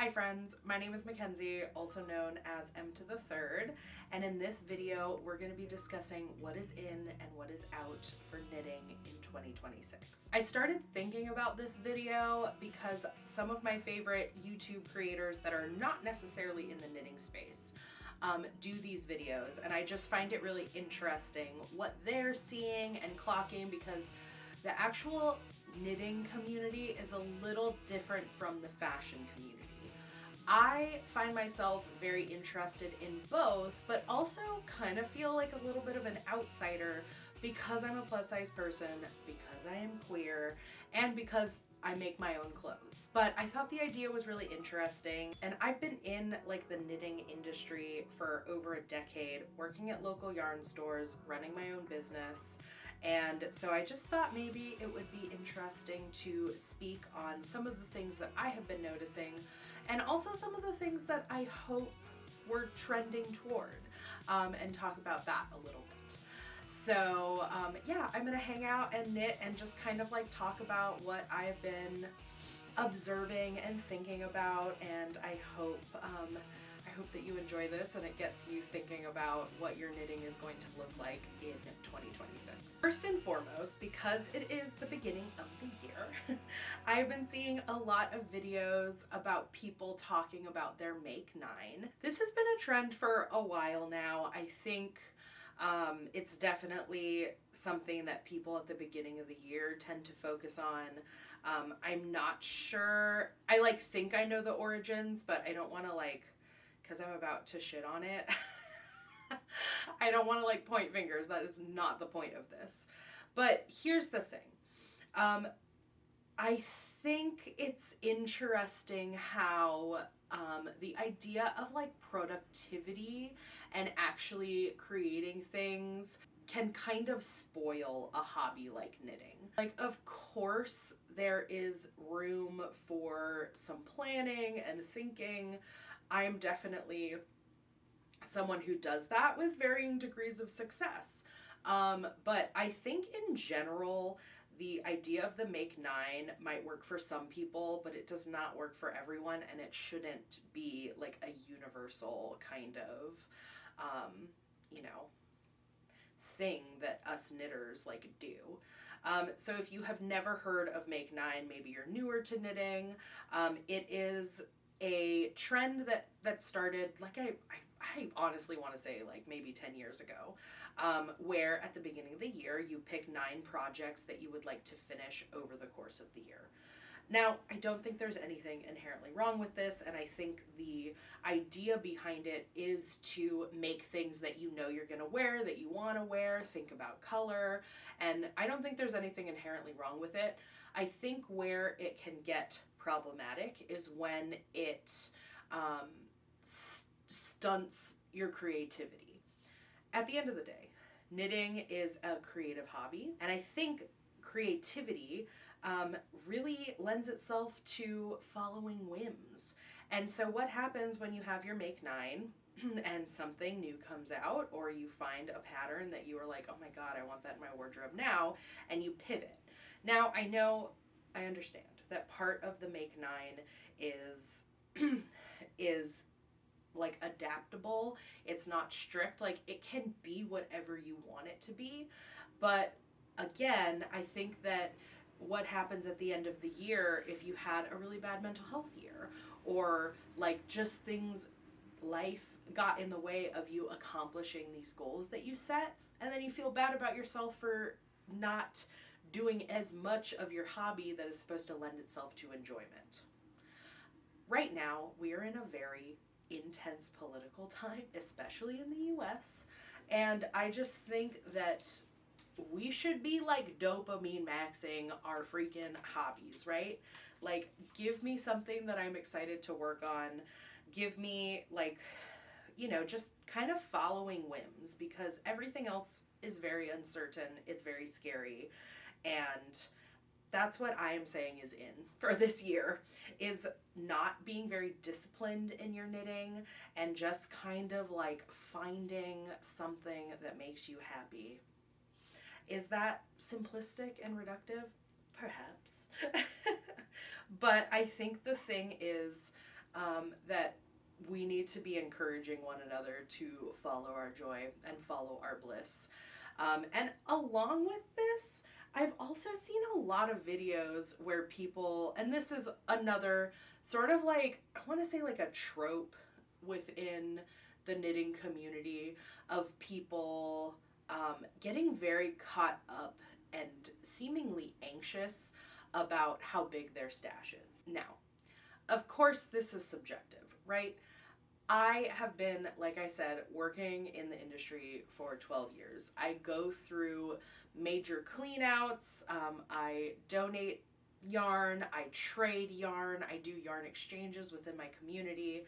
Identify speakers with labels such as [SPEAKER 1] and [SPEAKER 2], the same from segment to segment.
[SPEAKER 1] Hi friends, my name is Mackenzie, also known as Emtothethird, and in this video we're going to be discussing what is in and what is out for knitting in 2026. I started thinking about this video because some of my favorite YouTube creators that are not necessarily in the knitting space do these videos, and I just find it really interesting what they're seeing and clocking, because the actual knitting community is a little different from the fashion community. I find myself very interested in both, but also kind of feel like a little bit of an outsider because I'm a plus size person, because I am queer, and because I make my own clothes. But I thought the idea was really interesting, and I've been in like the knitting industry for over a decade, working at local yarn stores, running my own business. And so I just thought maybe it would be interesting to speak on some of the things that I have been noticing, and also some of the things that I hope we're trending toward, and talk about that a little bit. So yeah, I'm gonna hang out and knit and just kind of like talk about what I've been observing and thinking about, and I hope that you enjoy this and it gets you thinking about what your knitting is going to look like in 2026. First and foremost, because it is the beginning of the year, I've been seeing a lot of videos about people talking about their Make Nine. This has been a trend for a while now. I think it's definitely something that people at the beginning of the year tend to focus on. I'm not sure. I think I know the origins, but I don't want to because I'm about to shit on it. I don't want to point fingers. That is not the point of this. But here's the thing. I think it's interesting how the idea of productivity and actually creating things can kind of spoil a hobby like knitting. Of course, there is room for some planning and thinking. I'm definitely someone who does that with varying degrees of success. But I think in general, the idea of the Make Nine might work for some people, but it does not work for everyone, and it shouldn't be a universal kind of, thing that us knitters do. So if you have never heard of Make Nine, maybe you're newer to knitting. It is a trend that started, I honestly want to say maybe 10 years ago, where at the beginning of the year you pick 9 projects that you would like to finish over the course of the year. Now, I don't think there's anything inherently wrong with this, and I think the idea behind it is to make things that you know you're going to wear, that you want to wear, think about color, and I don't think there's anything inherently wrong with it. I think where it can get problematic is when it stunts your creativity. At the end of the day, knitting is a creative hobby, and I think creativity really lends itself to following whims. And so what happens when you have your Make Nine and something new comes out, or you find a pattern that you are like, oh my god, I want that in my wardrobe now, and you pivot. Now, I understand that part of the Make Nine is adaptable. It's not strict. It can be whatever you want it to be. But again, I think that what happens at the end of the year, if you had a really bad mental health year, or just things, life got in the way of you accomplishing these goals that you set, and then you feel bad about yourself for not doing as much of your hobby that is supposed to lend itself to enjoyment. Right now, we are in a very intense political time, especially in the US, and I just think that we should be dopamine maxing our freaking hobbies, right? Give me something that I'm excited to work on. Give me just kind of following whims, because everything else is very uncertain. It's very scary. And that's what I am saying is in for this year, is not being very disciplined in your knitting and just kind of finding something that makes you happy. Is that simplistic and reductive? Perhaps. But I think the thing is, that we need to be encouraging one another to follow our joy and follow our bliss. And along with this, I've also seen a lot of videos where people, and this is another sort of like, I want to say like a trope within the knitting community of people getting very caught up and seemingly anxious about how big their stash is. Now, of course, this is subjective, right? I have been, like I said, working in the industry for 12 years. I go through major cleanouts. I donate yarn. I trade yarn. I do yarn exchanges within my community,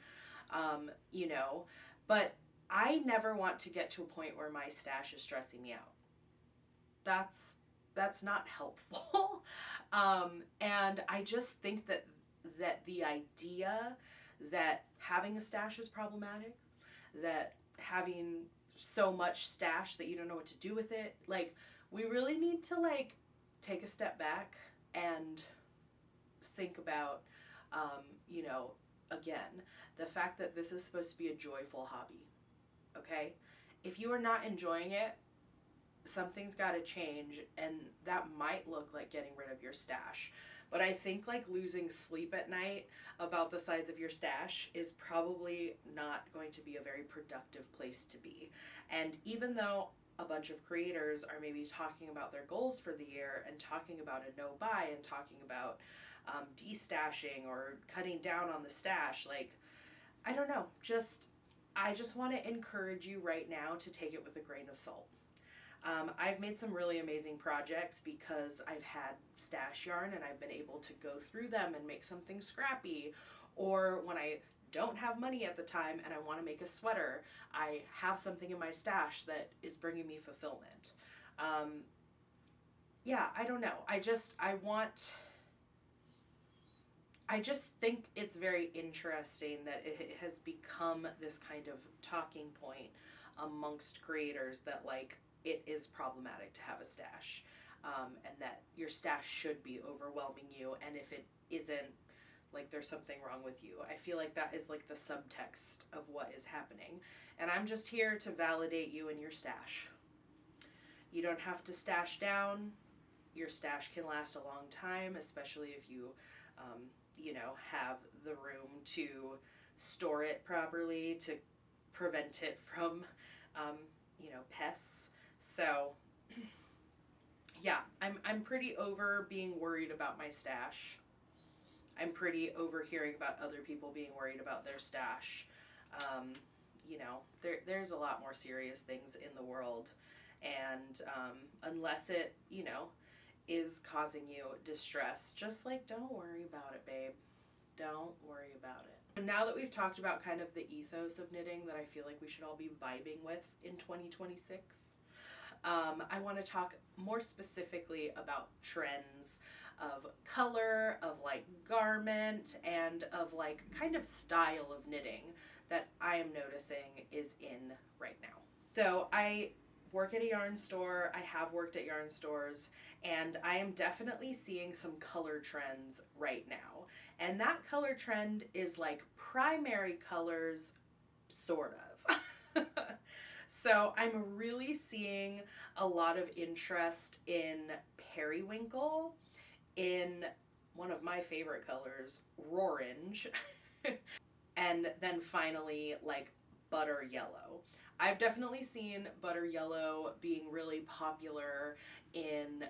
[SPEAKER 1] you know, but I never want to get to a point where my stash is stressing me out. That's not helpful. And I just think that the idea that having a stash is problematic, that having so much stash that you don't know what to do with it, like, we really need to like take a step back and think about, you know, again, the fact that this is supposed to be a joyful hobby, okay? If you are not enjoying it, something's got to change, and that might look like getting rid of your stash. But I think like losing sleep at night about the size of your stash is probably not going to be a very productive place to be. And even though a bunch of creators are maybe talking about their goals for the year and talking about a no buy and talking about destashing or cutting down on the stash, like, I don't know, I just want to encourage you right now to take it with a grain of salt. I've made some really amazing projects because I've had stash yarn and I've been able to go through them and make something scrappy. Or when I don't have money at the time and I want to make a sweater, I have something in my stash that is bringing me fulfillment. Yeah, I don't know. I just think it's very interesting that it has become this kind of talking point amongst creators that like, it is problematic to have a stash, and that your stash should be overwhelming you, and if it isn't, like, there's something wrong with you. I feel like that is like the subtext of what is happening, and I'm just here to validate you and your stash. You don't have to stash down. Your stash can last a long time, especially if you, you know, have the room to store it properly to prevent it from, you know, pests. So, yeah, I'm pretty over being worried about my stash. I'm pretty over hearing about other people being worried about their stash. You know, there's a lot more serious things in the world, and unless it, you know, is causing you distress, just like, don't worry about it, babe. Don't worry about it. Now that we've talked about kind of the ethos of knitting that I feel like we should all be vibing with in 2026, I want to talk more specifically about trends of color, of like garment, and of like kind of style of knitting that I am noticing is in right now. So I work at a yarn store. I have worked at yarn stores, and I am definitely seeing some color trends right now. And that color trend is like primary colors, sort of. So I'm really seeing a lot of interest in periwinkle, in one of my favorite colors, rorange, and then finally like butter yellow. I've definitely seen butter yellow being really popular in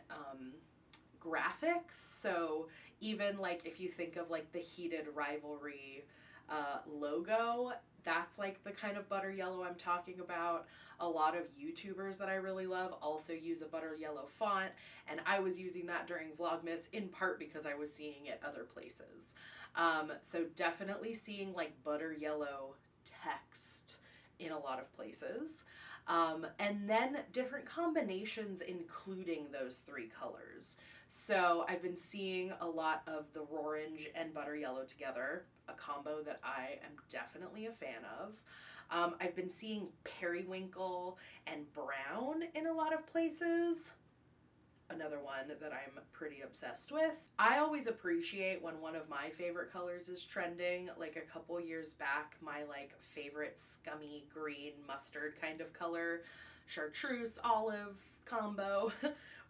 [SPEAKER 1] graphics. So even like if you think of like the Heated Rivalry logo, that's like the kind of butter yellow I'm talking about. A lot of YouTubers that I really love also use a butter yellow font, and I was using that during Vlogmas in part because I was seeing it other places. So definitely seeing like butter yellow text in a lot of places. And then different combinations including those three colors. So I've been seeing a lot of the orange and butter yellow together, a combo that I am definitely a fan of. I've been seeing periwinkle and brown in a lot of places. another one that I'm pretty obsessed with. I always appreciate when one of my favorite colors is trending. Like a couple years back, my like favorite scummy green mustard kind of color, chartreuse olive combo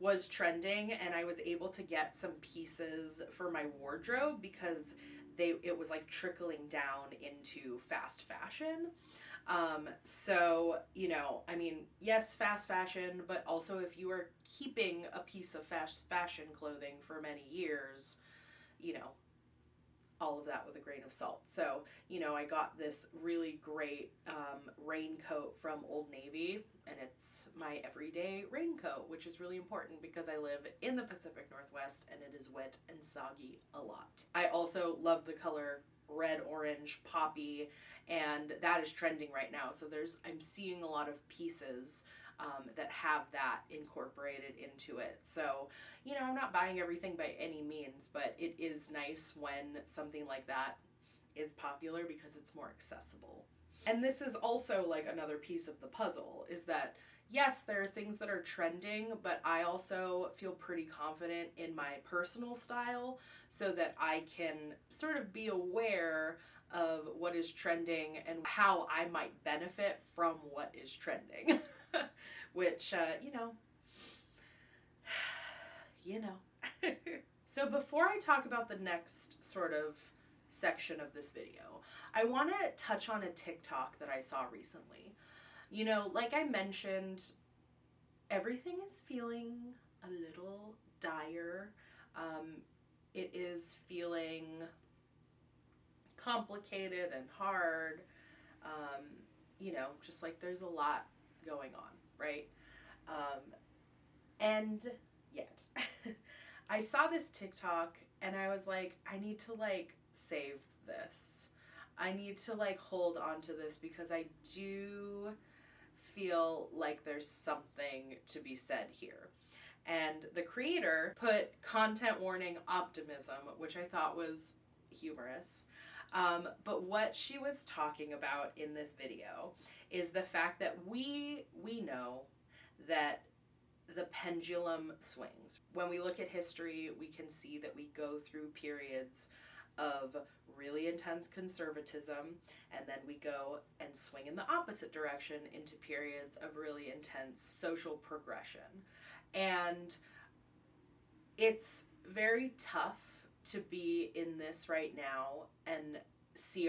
[SPEAKER 1] was trending, and I was able to get some pieces for my wardrobe because it was like trickling down into fast fashion. So, you know, I mean, yes, fast fashion, but also if you are keeping a piece of fast fashion clothing for many years, you know, all of that with a grain of salt. So, you know, I got this really great raincoat from Old Navy, and it's my everyday raincoat, which is really important because I live in the Pacific Northwest and it is wet and soggy a lot. I also love the color red, orange, poppy, and that is trending right now. So I'm seeing a lot of pieces that have that incorporated into it. So, you know, I'm not buying everything by any means, but it is nice when something like that is popular because it's more accessible. And this is also like another piece of the puzzle, is that yes, there are things that are trending, but I also feel pretty confident in my personal style so that I can sort of be aware of what is trending and how I might benefit from what is trending. Which, you know. So before I talk about the next sort of section of this video, I want to touch on a TikTok that I saw recently. You know, like I mentioned, everything is feeling a little dire. It is feeling complicated and hard. You know, just like there's a lot going on, right? And yet, I saw this TikTok and I was like, I need to like save this. I need to like hold on to this because I do feel like there's something to be said here. And the creator put content warning optimism, which I thought was humorous. But what she was talking about in this video is the fact that we know that the pendulum swings. When we look at history, we can see that we go through periods of really intense conservatism, and then we go and swing in the opposite direction into periods of really intense social progression. And it's very tough to be in this right now and see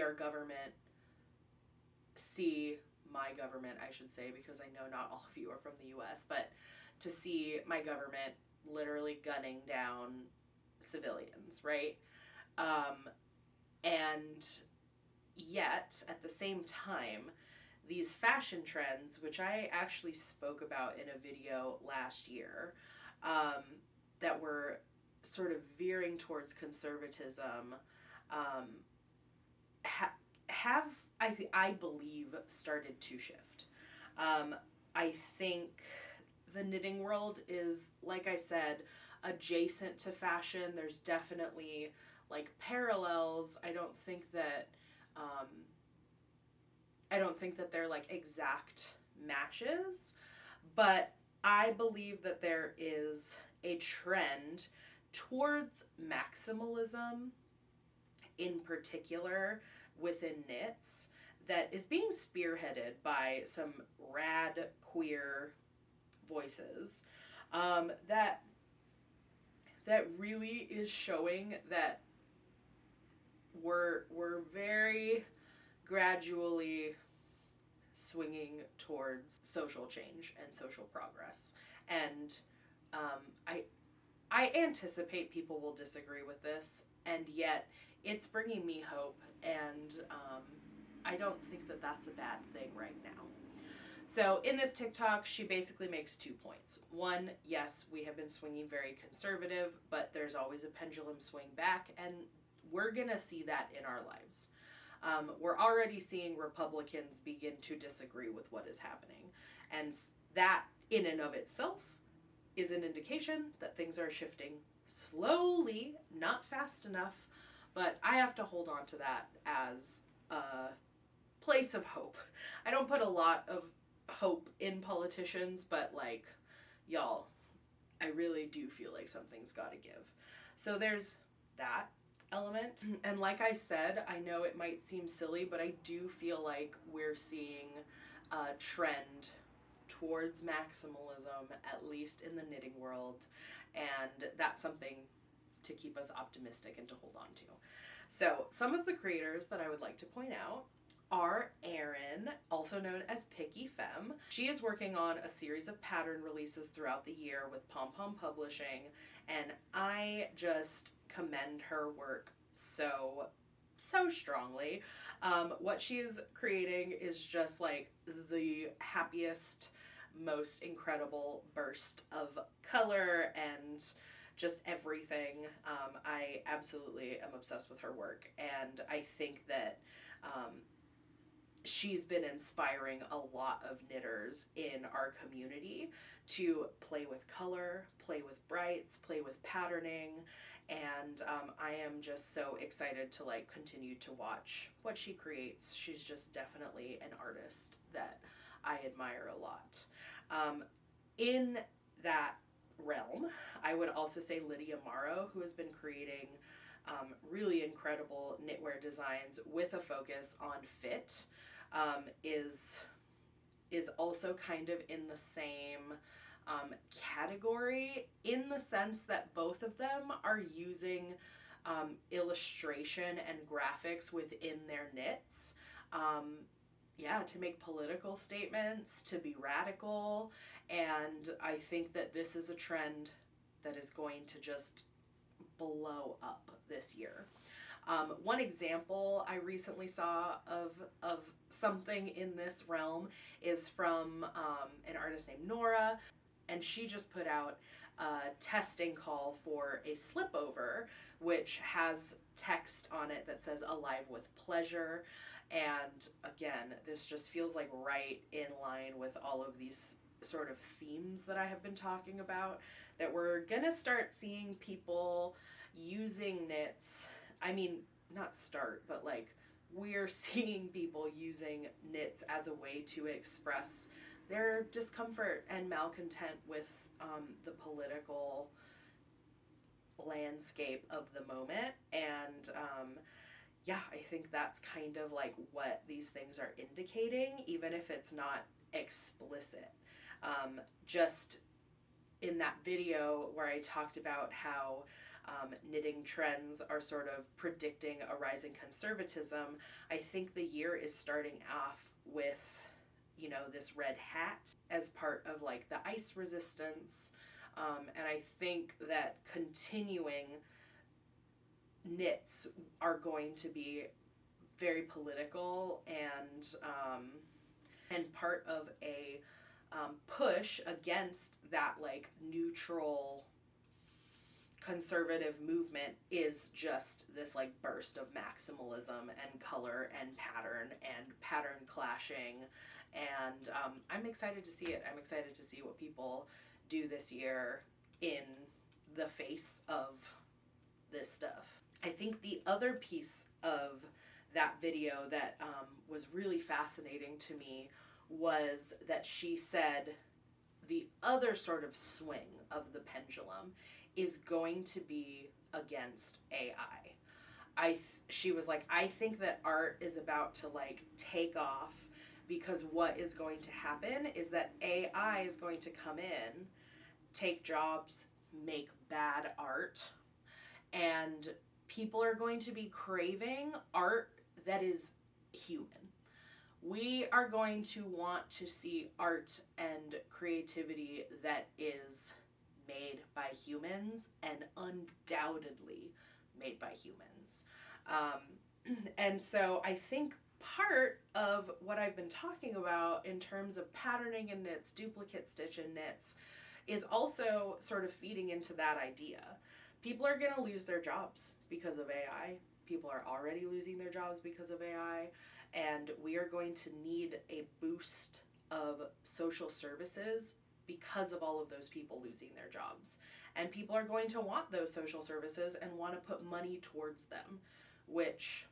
[SPEAKER 1] my government, I should say, because I know not all of you are from the US, but to see my government literally gunning down civilians, right? And yet, at the same time, these fashion trends, which I actually spoke about in a video last year, that were sort of veering towards conservatism, I believe, started to shift. I think the knitting world is, like I said, adjacent to fashion. There's definitely like parallels. I don't think that they're like exact matches, but I believe that there is a trend towards maximalism in particular within knits that is being spearheaded by some rad queer voices that really is showing that we're very gradually swinging towards social change and social progress. And I anticipate people will disagree with this, and yet it's bringing me hope, and I don't think that that's a bad thing right now. So in this TikTok, she basically makes 2 points. One, yes, we have been swinging very conservative, but there's always a pendulum swing back, and we're going to see that in our lives. We're already seeing Republicans begin to disagree with what is happening, and that in and of itself is an indication that things are shifting slowly, not fast enough, but I have to hold on to that as a place of hope. I don't put a lot of hope in politicians, but like, y'all, I really do feel like something's got to give. So there's that element. And like I said, I know it might seem silly, but I do feel like we're seeing a trend towards maximalism, at least in the knitting world, and that's something to keep us optimistic and to hold on to. So some of the creators that I would like to point out are Erin, also known as Pickyfemme. She is working on a series of pattern releases throughout the year with Pom Pom Publishing, and I just commend her work so strongly. What she's creating is just like the happiest, most incredible burst of color and just everything. I absolutely am obsessed with her work, and I think that she's been inspiring a lot of knitters in our community to play with color, play with brights, play with patterning, and I am just so excited to like continue to watch what she creates. She's just definitely an artist that I admire a lot. In that realm, I would also say Lydie Morrow, who has been creating really incredible knitwear designs with a focus on fit, is also kind of in the same category, in the sense that both of them are using illustration and graphics within their knits, to make political statements, to be radical, and I think that this is a trend that is going to just blow up this year. One example I recently saw of something in this realm is from an artist named Nora, and she just put out a testing call for a slipover, which has text on it that says "Alive with Pleasure." And again, this just feels like right in line with all of these sort of themes that I have been talking about, that we're gonna start seeing people using knits. I mean, not start, but like we're seeing people using knits as a way to express their discomfort and malcontent with the political landscape of the moment. And I think that's kind of like what these things are indicating, even if it's not explicit. Just in that video where I talked about how knitting trends are sort of predicting a rising conservatism, I think the year is starting off with, this red hat as part of like the ice resistance. And I think that continuing knits are going to be very political and part of a push against that like neutral conservative movement is just this like burst of maximalism and color and pattern clashing, and I'm excited to see it. I'm excited to see what people do this year in the face of this stuff. I think the other piece of that video that was really fascinating to me was that she said the other sort of swing of the pendulum is going to be against AI. She was like, I think that art is about to like take off, because what is going to happen is that AI is going to come in, take jobs, make bad art, and people are going to be craving art that is human. We are going to want to see art and creativity that is made by humans, and undoubtedly made by humans. And so I think part of what I've been talking about in terms of patterning in knits, duplicate stitch in knits, is also sort of feeding into that idea. People are going to lose their jobs because of AI. People are already losing their jobs because of AI. And we are going to need a boost of social services because of all of those people losing their jobs. And people are going to want those social services and want to put money towards them, which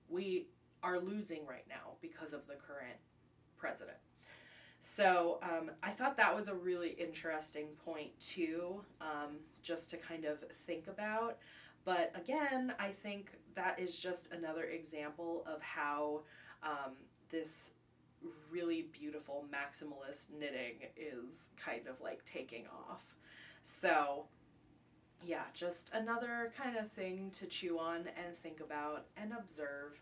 [SPEAKER 1] we are losing right now because of the current president. So I thought that was a really interesting point too, just to kind of think about. But again, I think that is just another example of how this really beautiful maximalist knitting is kind of like taking off. So yeah, just another kind of thing to chew on and think about and observe,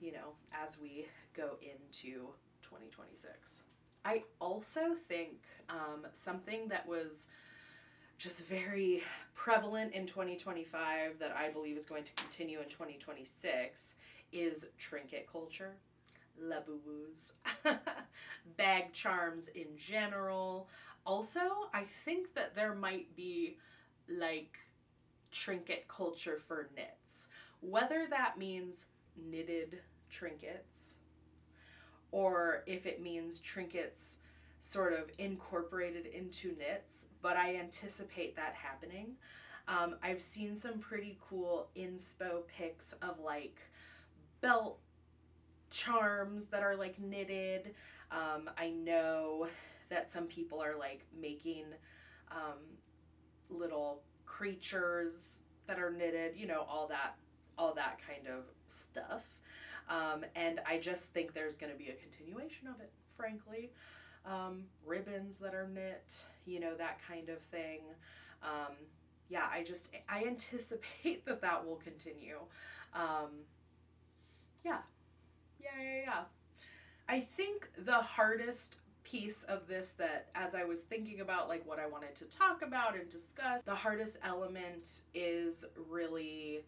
[SPEAKER 1] you know, as we go into 2026. I also think something that was just very prevalent in 2025 that I believe is going to continue in 2026 is trinket culture, laboo-boos, bag charms in general. Also, I think that there might be like trinket culture for knits, whether that means knitted trinkets or if it means trinkets sort of incorporated into knits, but I anticipate that happening. I've seen some pretty cool inspo pics of like belt charms that are like knitted. I know that some people are like making little creatures that are knitted, you know, all that kind of stuff. And I just think there's going to be a continuation of it, frankly. Ribbons that are knit, you know, that kind of thing. Yeah, I anticipate that will continue. Yeah. I think the hardest piece of this, that as I was thinking about like what I wanted to talk about and discuss, the hardest element is really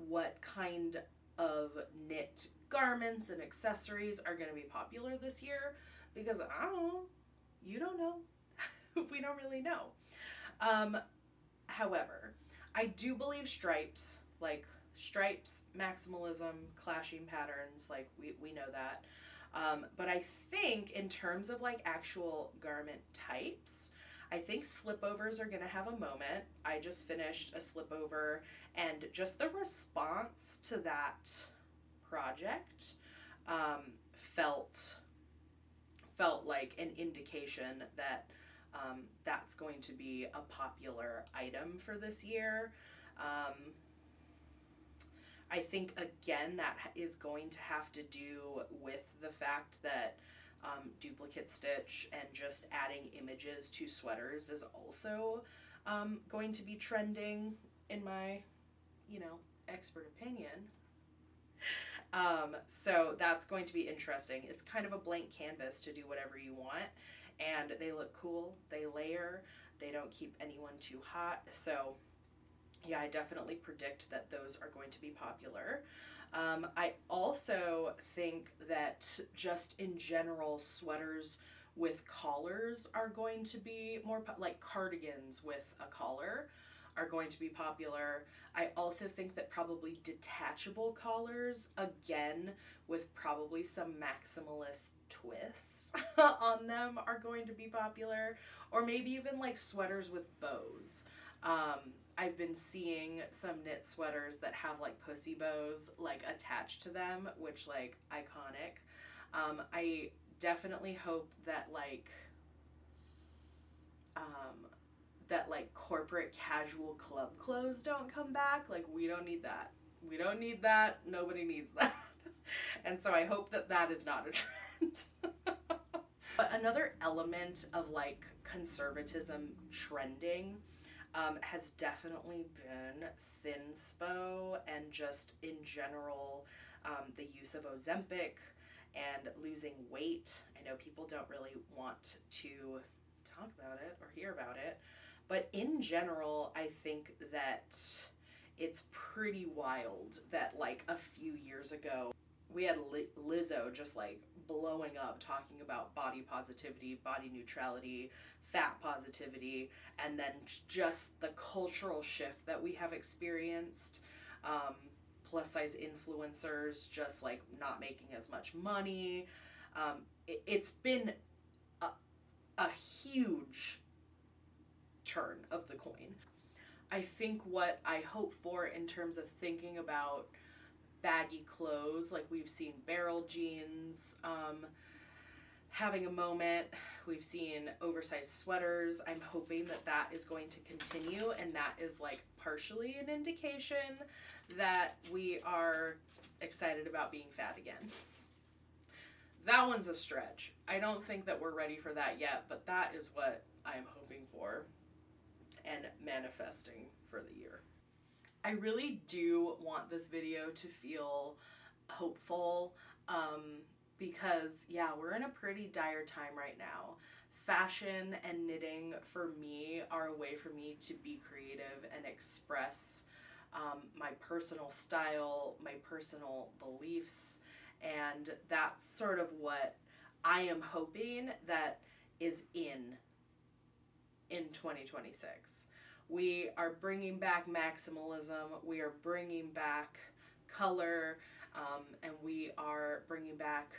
[SPEAKER 1] what kind of knit garments and accessories are going to be popular this year, because I don't know, you don't know, we don't really know. However, I do believe stripes, maximalism, clashing patterns, like we know that. But I think in terms of like actual garment types, I think slipovers are going to have a moment. I just finished a slipover, and just the response to that project felt like an indication that that's going to be a popular item for this year. I think, again, that is going to have to do with the fact that duplicate stitch and just adding images to sweaters is also going to be trending, in my, you know, expert opinion. So that's going to be interesting. It's kind of a blank canvas to do whatever you want, and they look cool, they layer, they don't keep anyone too hot. So yeah, I definitely predict that those are going to be popular. I also think that just in general, sweaters with collars are going to be more like cardigans with a collar are going to be popular. I also think that probably detachable collars, again, with probably some maximalist twists on them, are going to be popular. Or maybe even like sweaters with bows. I've been seeing some knit sweaters that have like pussy bows like attached to them, which, like, iconic. I definitely hope that like corporate casual club clothes don't come back. Like, we don't need that. We don't need that. Nobody needs that. And so I hope that that is not a trend. But another element of like conservatism trending has definitely been thinspo, and just in general the use of Ozempic and losing weight. I know people don't really want to talk about it or hear about it, but in general, I think that it's pretty wild that like a few years ago we had Lizzo just like blowing up talking about body positivity, body neutrality, fat positivity, and then just the cultural shift that we have experienced. Plus size influencers just like not making as much money. It's been a huge turn of the coin. I think what I hope for in terms of thinking about baggy clothes, like we've seen barrel jeans having a moment. We've seen oversized sweaters. I'm hoping that that is going to continue, and that is like partially an indication that we are excited about being fat again. That one's a stretch. I don't think that we're ready for that yet, but that is what I'm hoping for and manifesting for the year. I really do want this video to feel hopeful, because yeah, we're in a pretty dire time right now. Fashion and knitting for me are a way for me to be creative and express my personal style, my personal beliefs, and that's sort of what I am hoping that is in 2026. We are bringing back maximalism, we are bringing back color, and we are bringing back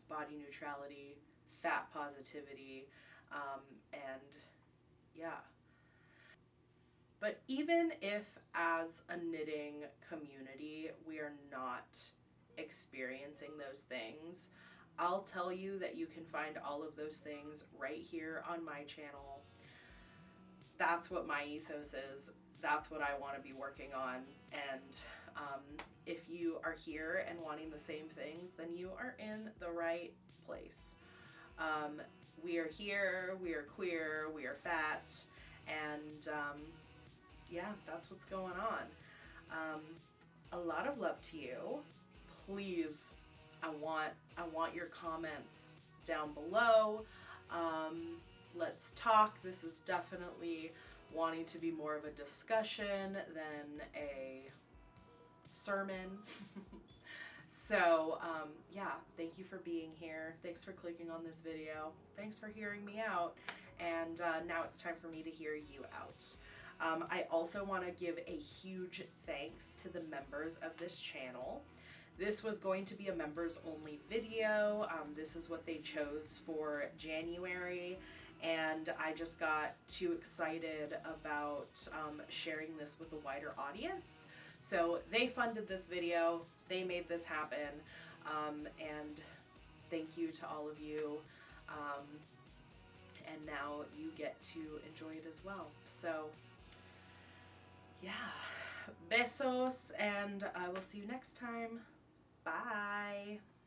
[SPEAKER 1] body neutrality, fat positivity, and yeah. But even if as a knitting community we are not experiencing those things, I'll tell you that you can find all of those things right here on my channel. That's what my ethos is. That's what I want to be working on. And if you are here and wanting the same things, then you are in the right place. We are here, we are queer, we are fat, and yeah, that's what's going on. A lot of love to you. Please, I want your comments down below. Let's talk. This is definitely wanting to be more of a discussion than a sermon. So yeah, thank you for being here. Thanks for clicking on this video. Thanks for hearing me out. And now it's time for me to hear you out. I also want to give a huge thanks to the members of this channel. This was going to be a members only video. This is what they chose for January, and I just got too excited about sharing this with a wider audience. So they funded this video, they made this happen, and thank you to all of you. And now you get to enjoy it as well. So yeah, besos, and I will see you next time. Bye.